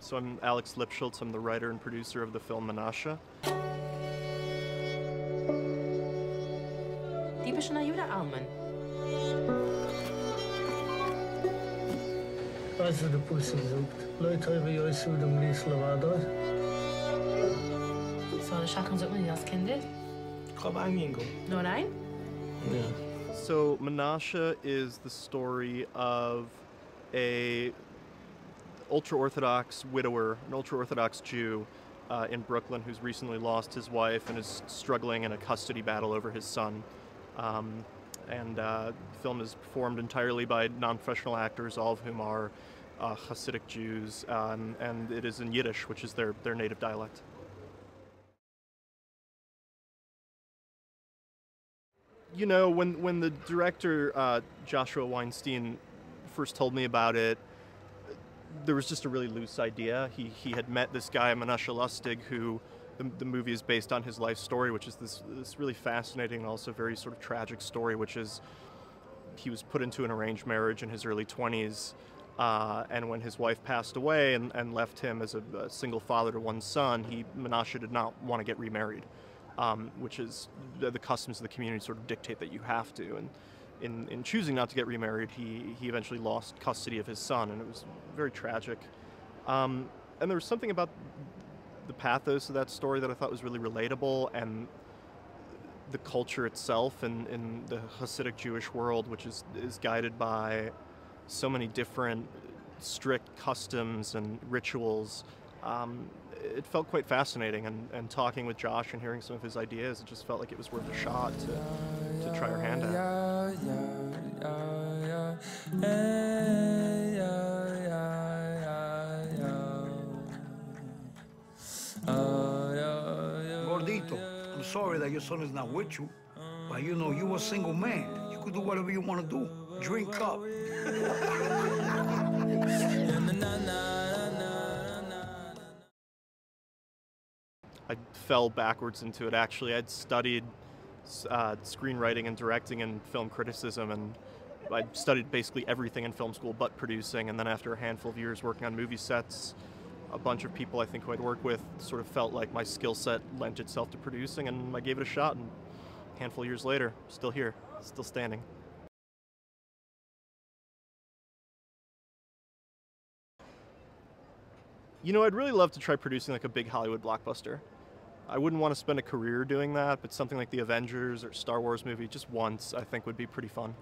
So I'm Alex Lipschultz. I'm the writer and producer of the film MENASHE. Typische Judenalmen. Weißt du, der Pussy sucht. Leute haben ja so dem Lieslavader. So eine Sachen sucht man als Kinder? Ich habe eingehen. Nur ein? Ja. So MENASHE is the story of a ultra-Orthodox widower, an ultra-Orthodox Jew in Brooklyn who's recently lost his wife and is struggling in a custody battle over his son. The film is performed entirely by non-professional actors, all of whom are Hasidic Jews, and it is in Yiddish, which is their native dialect. You know, when the director, Joshua Weinstein, first told me about it, there was just a really loose idea. He had met this guy, Menashe Lustig, who the movie is based on his life story, which is this really fascinating and also very sort of tragic story, which is he was put into an arranged marriage in his early 20s, and when his wife passed away and left him as a single father to one son, Menashe did not want to get remarried, which is the customs of the community sort of dictate that you have to. And in choosing not to get remarried, he eventually lost custody of his son, and it was very tragic. And there was something about the pathos of that story that I thought was really relatable, and the culture itself in the Hasidic Jewish world, which is guided by so many different strict customs and rituals. It felt quite fascinating, and talking with Josh and hearing some of his ideas, it just felt like it was worth a shot to try our hand at. Gordito, I'm sorry that your son is not with you, but you know, you're a single man. You could do whatever you want to do. Drink up. I fell backwards into it, actually. I'd studied screenwriting and directing and film criticism, and I studied basically everything in film school but producing, and then after a handful of years working on movie sets, a bunch of people I think who I'd worked with sort of felt like my skill set lent itself to producing, and I gave it a shot, and a handful of years later, still here, still standing. You know, I'd really love to try producing like a big Hollywood blockbuster. I wouldn't want to spend a career doing that, but something like the Avengers or Star Wars movie just once I think would be pretty fun.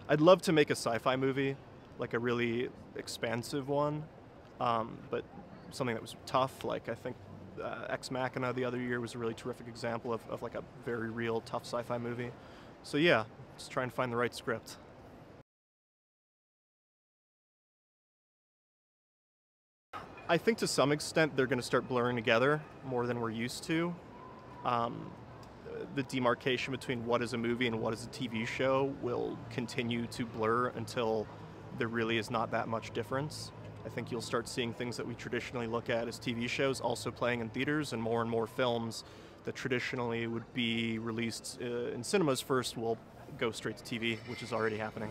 I'd love to make a sci-fi movie, like a really expansive one, but something that was tough, like I think Ex Machina the other year was a really terrific example of like a very real tough sci-fi movie. So yeah, just try and find the right script. I think to some extent they're going to start blurring together more than we're used to. The demarcation between what is a movie and what is a TV show will continue to blur until there really is not that much difference. I think you'll start seeing things that we traditionally look at as TV shows also playing in theaters, and more films that traditionally would be released in cinemas first will go straight to TV, which is already happening.